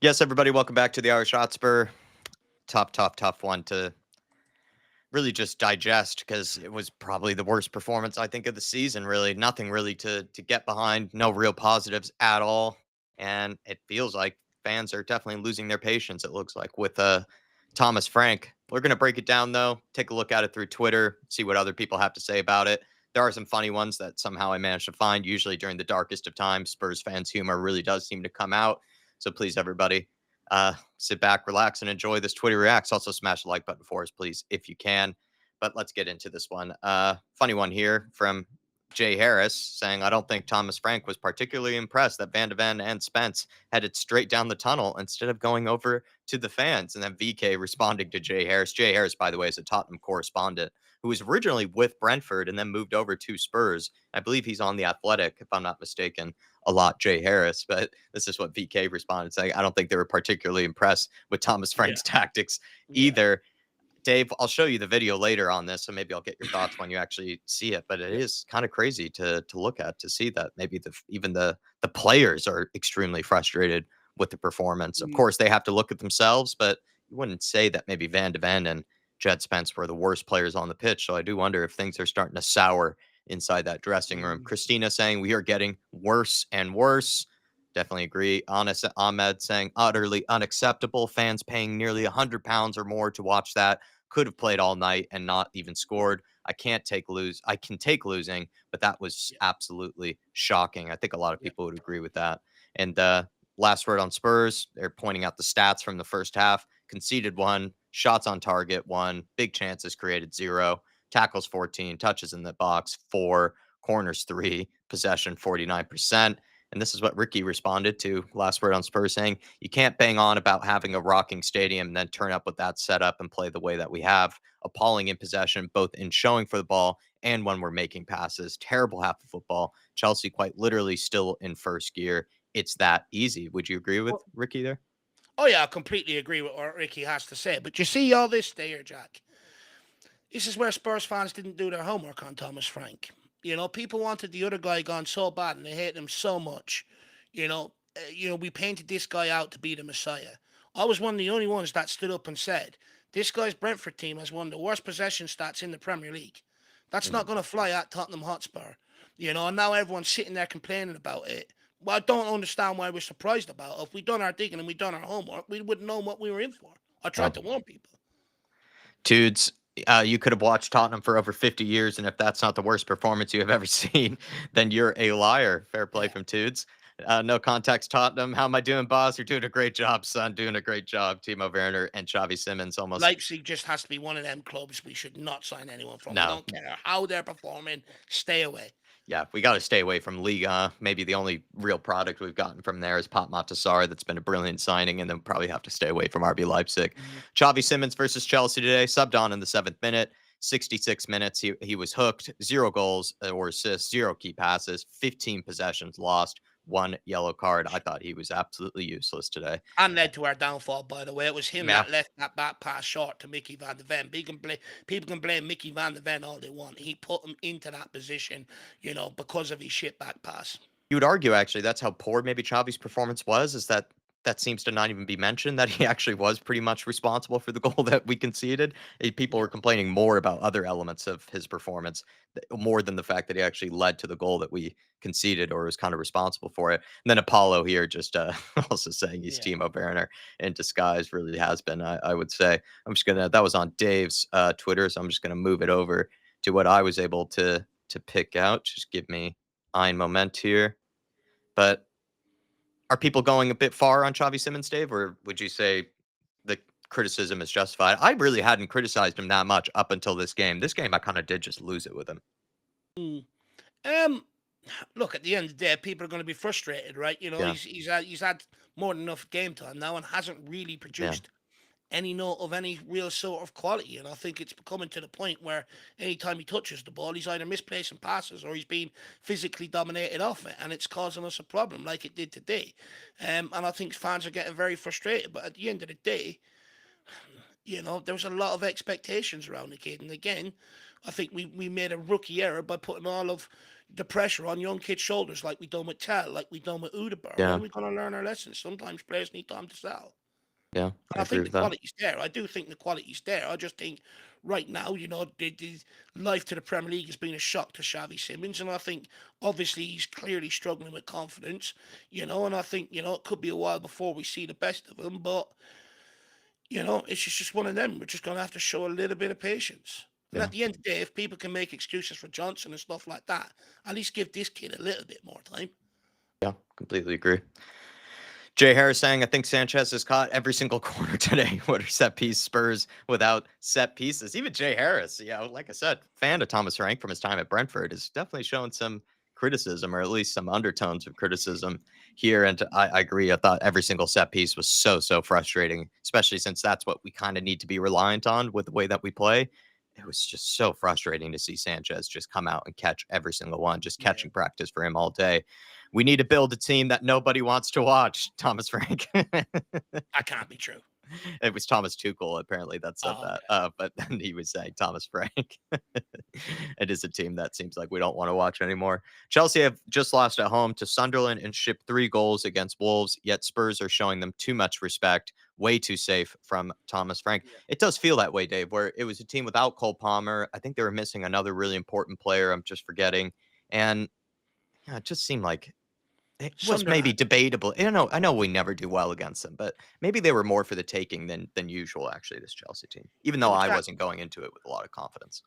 Yes, everybody, welcome back to the IrishHotspur. Tough one to really just digest because it was probably the worst performance I think of the season. Really, nothing really to get behind. No real positives at all, and it feels like fans are definitely losing their patience. It looks like with Thomas Frank. We're gonna break it down though. Take a look at it through Twitter. See what other people have to say about it. There are some funny ones that somehow I managed to find. Usually during the darkest of times, Spurs fans' humor really does seem to come out. So please, everybody, sit back, relax, and enjoy this Twitter Reacts. Also, smash the like button for us, please, if you can. But let's get into this one. Funny one here from Jay Harris saying, I don't think Thomas Frank was particularly impressed that Ven and Spence headed straight down the tunnel instead of going over to the fans. And then VK responding to Jay Harris. Jay Harris, by the way, is a Tottenham correspondent who was originally with Brentford and then moved over to Spurs. I believe he's on the Athletic, if I'm not mistaken, a lot, Jay Harris. But this is what VK responded saying. I don't think they were particularly impressed with Thomas Yeah, Frank's tactics yeah, either. Dave, I'll show you the video later on this, so maybe I'll get your thoughts when you actually see it. But it yeah. is kind of crazy to look at to see that maybe even the players are extremely frustrated with the performance. Of Mm, course, they have to look at themselves, but you wouldn't say that maybe Van de Ven and Jed Spence were the worst players on the pitch. So I do wonder if things are starting to sour inside that dressing room. mm, Christina saying we are getting worse and worse. Definitely agree. Honest Ahmed saying utterly unacceptable. Fans paying nearly £100 or more to watch that could have played all night and not even scored. I can take losing, but that was yeah, absolutely shocking. I think a lot of yeah, people would agree with that. And last word on Spurs, they're pointing out the stats from the first half. Conceded one, shots on target one, big chances created zero, tackles 14, touches in the box four, corners three, possession 49%. And this is what Ricky responded to last word on Spurs saying, you can't bang on about having a rocking stadium and then turn up with that setup and play the way that we have. Appalling in possession, both in showing for the ball and when we're making passes. Terrible half of football. Chelsea quite literally still in first gear. It's that easy. Would you agree with Well, Ricky there? oh yeah, I completely agree with what Ricky has to say. But you see all this there, Jack. This is where Spurs fans didn't do their homework on Thomas Frank. People wanted the other guy gone so bad, and they hate him so much. We painted this guy out to be the Messiah. I was one of the only ones that stood up and said, "This guy's Brentford team has one of the worst possession stats in the Premier League. That's Mm. not going to fly at Tottenham Hotspur." And now everyone's sitting there complaining about it. Well, I don't understand why we're surprised about it. If we'd done our digging and we'd done our homework, we would know what we were in for. I tried Well, to warn people. Tudes, you could have watched Tottenham for over 50 years, and if that's not the worst performance you have ever seen, then you're a liar. Fair play Yeah. from Tudes. No context, Tottenham. How am I doing, boss? You're doing a great job, son. Doing a great job. Timo Werner and Xavi Simmons almost. Leipzig just has to be one of them clubs we should not sign anyone from. I No, don't care how they're performing. Stay away. yeah, we got to stay away from Liga. Maybe the only real product we've gotten from there is Pop Matasar. That's been a brilliant signing, and then probably have to stay away from RB Leipzig. Mhm. Xavi Simmons versus Chelsea today, subbed on in the 7th minute. 66 minutes, he was hooked. 0 goals or assists, 0 key passes, 15 possessions lost, 1 yellow card. I thought he was absolutely useless today. And led to our downfall, by the way. It was him Yeah, that left that back pass short to Mickey Van de Ven. People can blame Mickey Van de Ven all they want. He put him into that position, because of his shit back pass. you would argue actually that's how poor maybe Xavi's performance was, is that that seems to not even be mentioned, that he actually was pretty much responsible for the goal that we conceded. People Yeah. were complaining more about other elements of his performance, more than the fact that he actually led to the goal that we conceded or was kind of responsible for it. And then Apollo here just also saying he's Yeah. Timo Werner in disguise, really has been, I would say. That was on Dave's Twitter, so I'm just gonna move it over to what I was able to pick out. Just give me ein moment here. But are people going a bit far on Xavi Simmons, Dave, or would you say the criticism is justified? I really hadn't criticized him that much up until this game. This game, I kind of did just lose it with him. Mm. Um, Look, at the end of the day, people are going to be frustrated, right? Yeah, He's had more than enough game time now and hasn't really yeah, produced any note of any real sort of quality. And I think it's coming to the point where anytime he touches the ball, he's either misplacing passes or he's being physically dominated off it, and it's causing us a problem like it did today. And I think fans are getting very frustrated. But at the end of the day, there was a lot of expectations around the kid. And again, I think we made a rookie error by putting all of the pressure on young kids' shoulders like we done with Tell, like we done with Udaber. When Yeah, are we going to learn our lessons? Sometimes players need time to sell. yeah, And I I agree think the with that. quality's there. I do think the quality's there. I just think right now, the life to the Premier League has been a shock to Xavi Simons. And I think obviously he's clearly struggling with confidence, and I think, it could be a while before we see the best of him. But, it's just one of them. We're just going to have to show a little bit of patience. And Yeah, at the end of the day, if people can make excuses for Johnson and stuff like that, at least give this kid a little bit more time. yeah, completely agree. Jay Harris saying, I think Sanchez has caught every single corner today. What are set piece Spurs without set pieces? Even Jay Harris, like I said, fan of Thomas Frank from his time at Brentford, is definitely showing some criticism, or at least some undertones of criticism here. And I agree. I thought every single set piece was so frustrating, especially since that's what we kind of need to be reliant on with the way that we play. It was just so frustrating to see Sanchez just come out and catch every single one, just Yeah, catching practice for him all day. We need to build a team that nobody wants to watch, Thomas Frank. that can't be true. It was Thomas Tuchel apparently that said Oh, that, okay. but then he was saying Thomas Frank. It is a team that seems like we don't want to watch anymore. Chelsea have just lost at home to Sunderland and shipped 3 goals against Wolves, yet Spurs are showing them too much respect, way too safe from Thomas Frank. Yeah. It does feel that way, Dave, where it was a team without Cole Palmer. I think they were missing another really important player. I'm just forgetting. And yeah, it just seemed like it was maybe Sunderland. debatable. I know we never do well against them, but maybe they were more for the taking than usual, actually, this Chelsea team, even though Look, I Jack, wasn't going into it with a lot of confidence.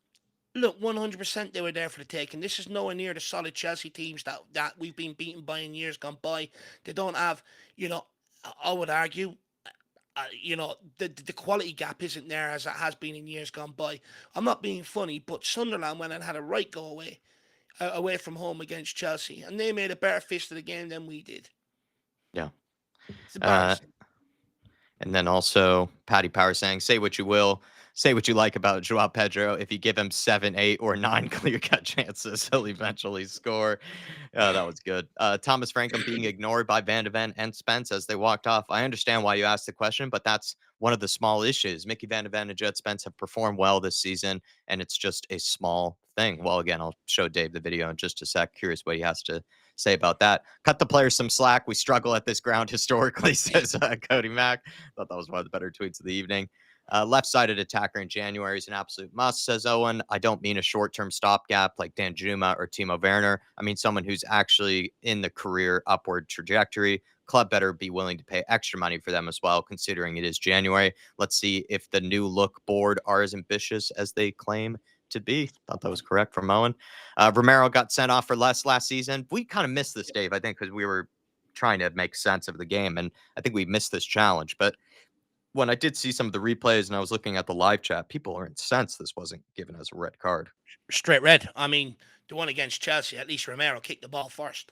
Look, 100% they were there for the taking. This is nowhere near the solid Chelsea teams that we've been beaten by in years gone by. They don't have, you know, I would argue, the quality gap isn't there as it has been in years gone by. I'm not being funny, but Sunderland went and had a right go away from home against Chelsea, and they made a better fist of the game than we did. Yeah. It's Uh, embarrassing. And then also Patty Power saying, say what you will, say what you like about Joao Pedro. If you give him 7, 8, or 9 clear cut chances, he'll eventually score. That was good. Thomas Frankham being ignored by Ven and Spence as they walked off. I understand why you asked the question, but that's one of the small issues. Mickey Van de Ven and Jet Spence have performed well this season, and it's just a small thing. Well, again, I'll show Dave the video in just a sec. Curious what he has to say about that. Cut the players some slack. We struggle at this ground historically, says Cody Mack. Thought that was one of the better tweets of the evening. Left-sided attacker in January is an absolute must, says Owen. I don't mean a short-term stopgap like Dan Juma or Timo Werner. I mean someone who's actually in the career upward trajectory. Club better be willing to pay extra money for them as well, considering it is January. Let's see if the new look board are as ambitious as they claim to be. Thought that was correct from Owen. Romero got sent off for less last season. We kind of missed this, Dave, I think, because we were trying to make sense of the game. And I think we missed this challenge. But when I did see some of the replays and I was looking at the live chat, people are incensed this wasn't given as a red card. Straight red. I mean, the one against Chelsea, at least Romero kicked the ball first.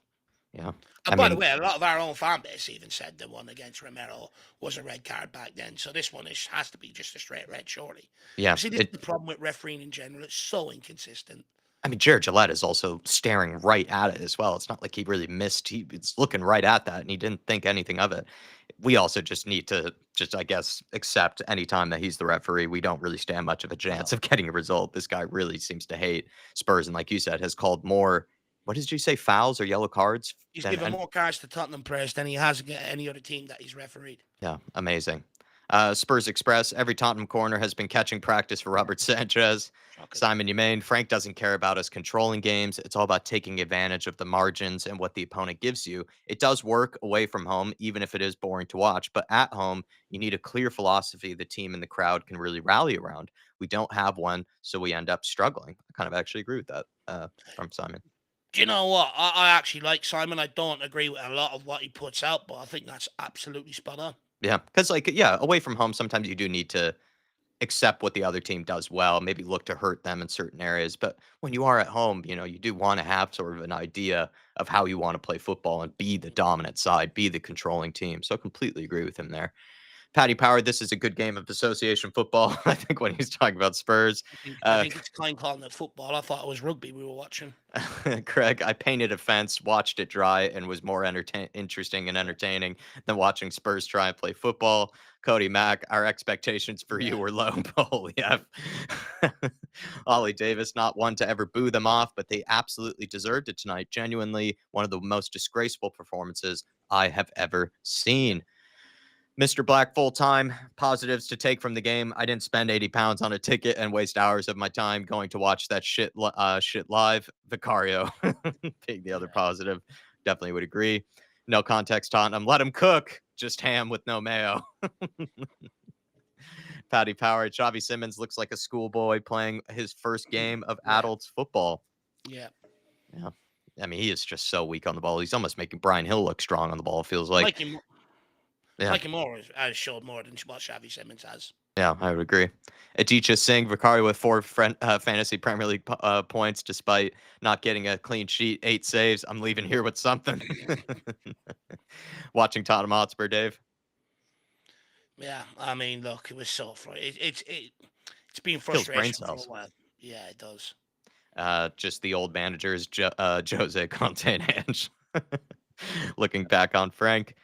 Yeah. I And by the mean, way, a lot of our own fan base even said the one against Romero was a red card back then. So this one has to be just a straight red, surely. yeah. But see, this is the problem with refereeing in general. It's so inconsistent. I mean, Jared Gillette is also staring right at it as well. It's not like he really missed. It's looking right at that, and he didn't think anything of it. We also just need to I guess, accept any time that he's the referee. We don't really stand much of a chance No. of getting a result. This guy really seems to hate Spurs, and like you said, has called more. What did you say? Fouls or yellow cards He's than given more cards to Tottenham players than he has against any other team that he's refereed. yeah, amazing. Spurs Express. Every Tottenham corner has been catching practice for Robert Sanchez. Shocking. Simon Humane. Frank doesn't care about us controlling games. It's all about taking advantage of the margins and what the opponent gives you. It does work away from home, even if it is boring to watch. But at home, you need a clear philosophy the team and the crowd can really rally around. We don't have one, so we end up struggling. I kind of actually agree with that from Simon. Do you know what? I actually like Simon. I don't agree with a lot of what he puts out, but I think that's absolutely spot on. Yeah, because like yeah, away from home, sometimes you do need to accept what the other team does well, maybe look to hurt them in certain areas. But when you are at home, you do want to have sort of an idea of how you want to play football and be the dominant side, be the controlling team. So I completely agree with him there. Paddy Power, this is a good game of association football. I think when he's talking about Spurs. I think it's kind calling it football. I thought it was rugby we were watching. Craig, I painted a fence, watched it dry, and was more interesting and entertaining than watching Spurs try and play football. Cody Mack, our expectations for you Yeah. were low. Holy F. Ollie Davis, not one to ever boo them off, but they absolutely deserved it tonight. Genuinely one of the most disgraceful performances I have ever seen. Mr. Black full time. Positives to take from the game. I didn't spend 80 pounds on a ticket and waste hours of my time going to watch that shit live. Vicario being the other Yeah. positive. Definitely would agree. No context Tottenham. Let him cook. Just ham with no mayo. Paddy Power. Xavi Simmons looks like a schoolboy playing his first game of Yeah. adults football. Yeah. Yeah. I mean, he is just so weak on the ball. He's almost making Brian Hill look strong on the ball, it feels like. Yeah. Mikey Moore has showed more than what Xavi Simmons has. Yeah, I would agree. Adichie Singh, Vicario with 4 fantasy Premier League points despite not getting a clean sheet, 8 saves. I'm leaving here with something. Watching Tottenham Hotspur, Dave. Yeah, I mean, look, it was so it's been Kills brain frustration for a cells. while. Yeah, it does. Just the old managers, Jose Conte and Ange. Looking back on Frank.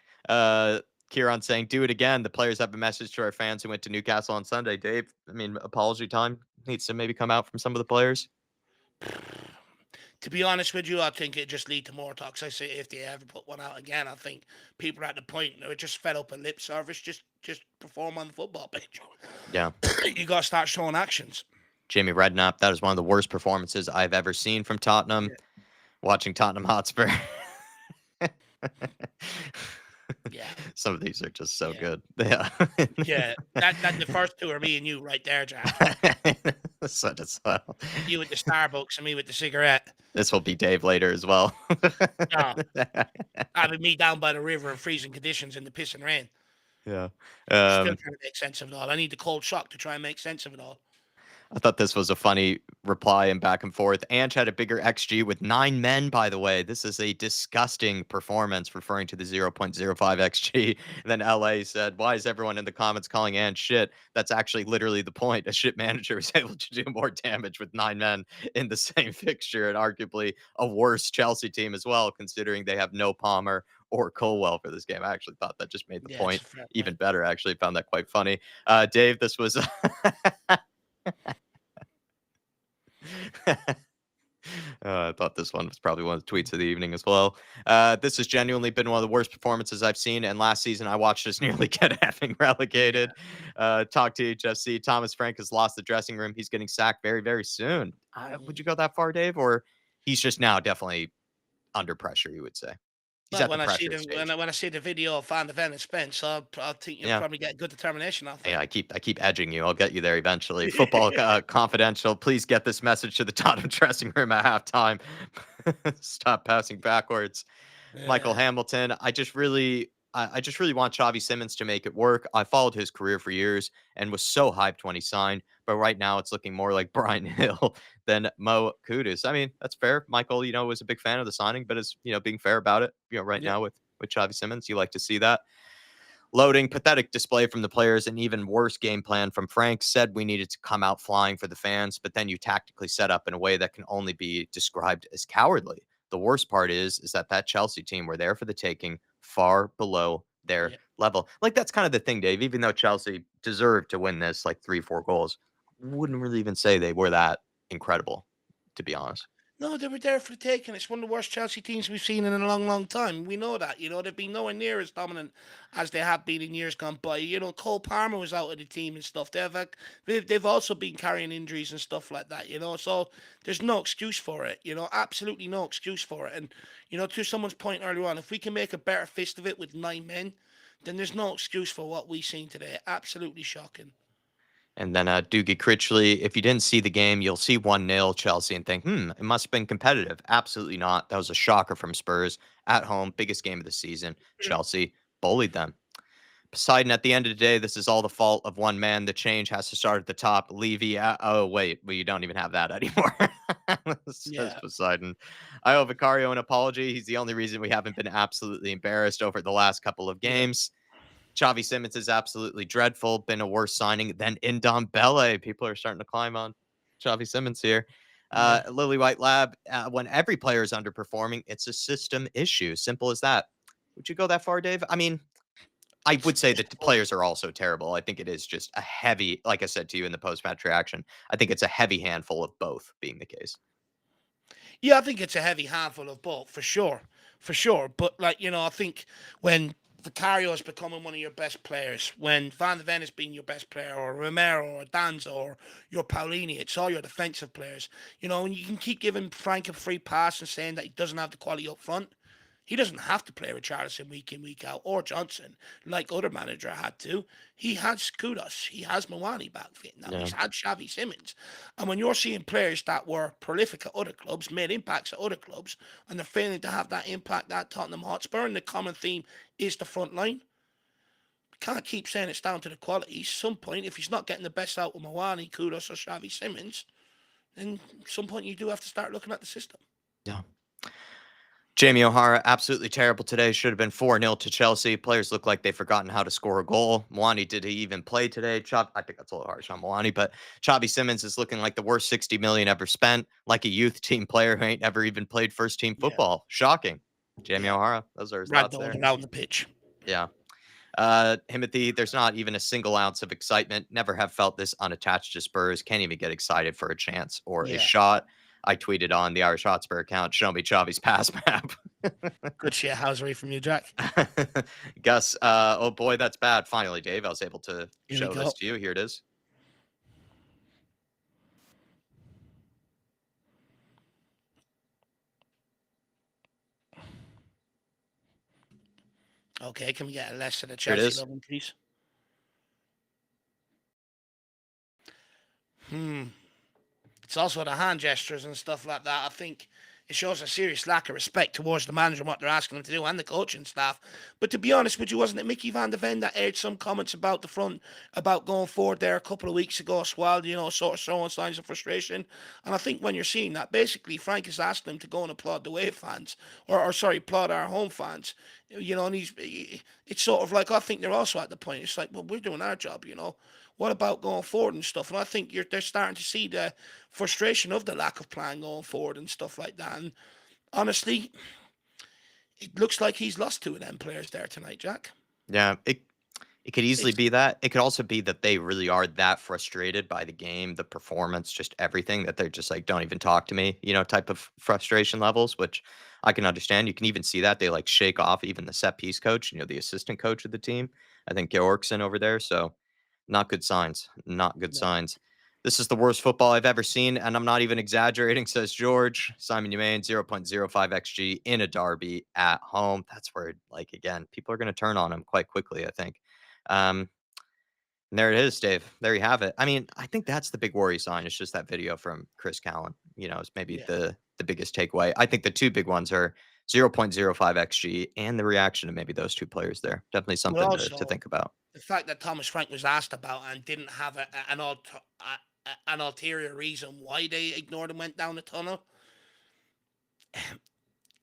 Kieran saying, do it again. The players have a message to our fans who went to Newcastle on Sunday. Dave, I mean, apology time needs to maybe come out from some of the players. To be honest with you, I think it just lead to more talks. I say if they ever put one out again, I think people are at the point they're just fed up with lip service. Just perform on the football pitch. Yeah. You got to start showing actions. Jamie Redknapp, that is one of the worst performances I've ever seen from Tottenham. Yeah. Watching Tottenham Hotspur. Yeah. Some of these are just so Yeah. good. Yeah. Yeah. That the first two are me and you right there, Jack. So does well. You with the Starbucks and me with the cigarette. This will be Dave later as well. No. Having me down by the river in freezing conditions in the pissing rain. Yeah. Still trying to make sense of it all. I need the cold shock to try and make sense of it all. I thought this was a funny reply and back and forth. Ange had a bigger XG with 9 men, by the way. This is a disgusting performance, referring to the 0.05 XG. And then LA said, why is everyone in the comments calling Ange shit? That's actually literally the point. A shit manager is able to do more damage with 9 men in the same fixture, and arguably a worse Chelsea team as well, considering they have no Palmer or Colwell for this game. I actually thought that just made the point even better. I actually found that quite funny. Dave, this was... I thought this one was probably one of the tweets of the evening as well. This has genuinely been one of the worst performances I've seen. And last season, I watched us nearly get effing relegated. Talk to HFC. Thomas Frank has lost the dressing room. He's getting sacked very, very soon. Would you go that far, Dave? Or he's just now definitely under pressure, you would say? He's Well, at the pressure stage. when I see the video of Ven and Spence, I'll think you'll probably get good determination off it. Yeah, I keep edging you. I'll get you there eventually. Football Confidential. Please get this message to the Tottenham dressing room at halftime. Stop passing backwards. Yeah. Michael Hamilton. I just really want Xavi Simmons to make it work. I followed his career for years and was so hyped when he signed, but right now it's looking more like Brian Hill than Mo Kudus. I mean, that's fair. Michael, was a big fan of the signing, but is being fair about it. Right now with Xavi Simmons, you like to see that. Loading, pathetic display from the players, and even worse game plan from Frank. Said we needed to come out flying for the fans, but then you tactically set up in a way that can only be described as cowardly. The worst part is that Chelsea team were there for the taking, far below their level. Like, that's kind of the thing, Dave. Even though Chelsea deserved to win this, like 3-4 goals, wouldn't really even say they were that incredible, to be honest. No, they were there for the taking. It's one of the worst Chelsea teams we've seen in a long, long time. We know that. They've been nowhere near as dominant as they have been in years gone by. Cole Palmer was out of the team and stuff. They've also been carrying injuries and stuff like that. So there's no excuse for it. Absolutely no excuse for it. And to someone's point earlier on, if we can make a better fist of it with 9 men, then there's no excuse for what we've seen today. Absolutely shocking. And then Doogie Critchley, if you didn't see the game, you'll see 1-0 Chelsea and think, it must have been competitive. Absolutely not. That was a shocker from Spurs at home. Biggest game of the season. Chelsea bullied them. Poseidon, at the end of the day, this is all the fault of one man. The change has to start at the top. Levy, oh, wait, well, you don't even have that anymore. Says Poseidon. I owe Vicario an apology. He's the only reason we haven't been absolutely embarrassed over the last couple of games. Xavi Simons is absolutely dreadful. Been a worse signing than Ndombele. People are starting to climb on Xavi Simons here. Yeah. Lily White Lab, when every player is underperforming, it's a system issue. Simple as that. Would you go that far, Dave? I mean, I would say that the players are also terrible. I think it is just a heavy, like I said to you in the post-match reaction, I think it's a heavy handful of both being the case. Yeah, I think it's a heavy handful of both, for sure. For sure. But, like, I think when Vicario is becoming one of your best players, when Van de Ven has been your best player, or Romero, or Danza, or your Paulini, it's all your defensive players. And you can keep giving Frank a free pass and saying that he doesn't have the quality up front. He doesn't have to play Richarlison week in, week out, or Johnson, like other manager had to. He has Kudos. He has Mawani back fit now. Yeah. He's had Xavi Simons. And when you're seeing players that were prolific at other clubs, made impacts at other clubs, and they're failing to have that impact at Tottenham Hotspur, and the common theme is the front line, can't keep saying it's down to the quality. Some point, if he's not getting the best out of Mawani, Kudos, or Xavi Simons, then some point you do have to start looking at the system. Yeah. Jamie O'Hara, absolutely terrible today. Should have been 4-0 to Chelsea. Players look like they've forgotten how to score a goal. Mwani, did he even play today? I think that's a little harsh on Mwani, but Xavi Simons is looking like the worst 60 million ever spent, like a youth team player who ain't ever even played first team Yeah. football. Shocking. Jamie Yeah. O'Hara, those are his thoughts there. Around the pitch. Yeah. Timothy, there's not even a single ounce of excitement. Never have felt this unattached to Spurs. Can't even get excited for a chance or a Yeah. shot. I tweeted on the Irish Hotspur account, show me Xavi's pass map. Good shit housery from you, Jack. Gus, oh boy, that's bad. Finally, Dave, I was able to Here we show go. this to you. Here it is. Okay, can we get a less of the Here it Chelsea is. loving, please? It's also the hand gestures and stuff like that. I think it shows a serious lack of respect towards the manager and what they're asking them to do and the coaching staff. But to be honest with you, wasn't it Mickey Van de Ven that aired some comments about the front, about going forward there a couple of weeks ago as well, sort of showing signs of frustration? And I think when you're seeing that, basically Frank is asking them to go and applaud the away fans, or sorry, applaud our home fans. And it's sort of like, I think they're also at the point, it's like, well, we're doing our job, What about going forward and stuff? And I think they're starting to see the frustration of the lack of plan going forward and stuff like that. And honestly, it looks like he's lost two of them players there tonight, Jack. Yeah, it could easily It's be that. It could also be that they really are that frustrated by the game, the performance, just everything that they're just like, don't even talk to me, type of frustration levels, which I can understand. You can even see that they like shake off even the set piece coach, the assistant coach of the team. I think Georgson over there. So not good signs. Not good no, signs. This is the worst football I've ever seen, and I'm not even exaggerating, says George. Simon Humane, 0.05 XG in a derby at home. That's where, like, again, people are going to turn on him quite quickly, I think. Um, and there it is, Dave. There you have it. I mean, I think that's the big worry sign. It's just that video from Chris Callan, is maybe yeah. the biggest takeaway. I think the two big ones are 0.05 XG and the reaction of maybe those two players there. Definitely But something to also, think about. the fact that Thomas Frank was asked about and didn't have an ulterior reason why they ignored and went down the tunnel,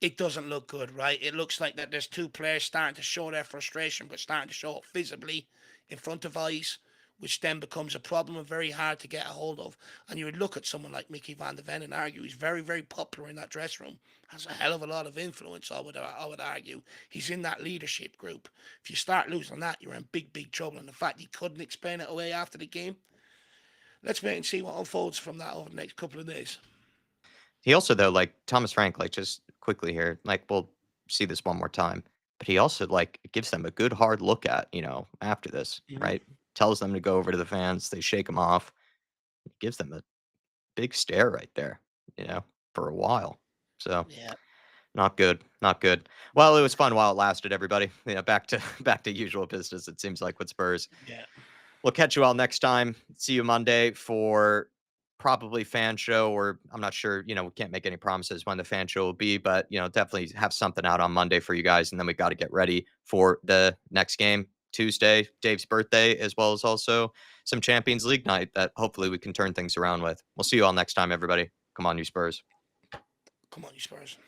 it doesn't look good, right? It looks like that there's two players starting to show their frustration, but starting to show it visibly in front of eyes, which then becomes a problem and very hard to get a hold of. And you would look at someone like Mickey Van de Ven and argue he's very, very popular in that dressing room, has a hell of a lot of influence, I would argue. He's in that leadership group. If you start losing that, you're in big, big trouble. And the fact he couldn't explain it away after the game, let's wait and see what unfolds from that over the next couple of days. He also, though, like Thomas Frank, like just quickly here, like we'll see this one more time, but he also like gives them a good hard look at, after this, Mhm. right? Tells them to go over to the fans, they shake him off, gives them a big stare right there, for a while. So Yeah. not good, not good. Well, it was fun while it lasted, everybody. Back to back to usual business. It seems like with Spurs. Yeah. We'll catch you all next time. See you Monday for probably fan show, or I'm not sure, we can't make any promises when the fan show will be, but definitely have something out on Monday for you guys. And then we got to get ready for the next game Tuesday, Dave's birthday, as well as also some Champions League night that hopefully we can turn things around with. We'll see you all next time, everybody. Come on, you Spurs. Come on, you Spurs.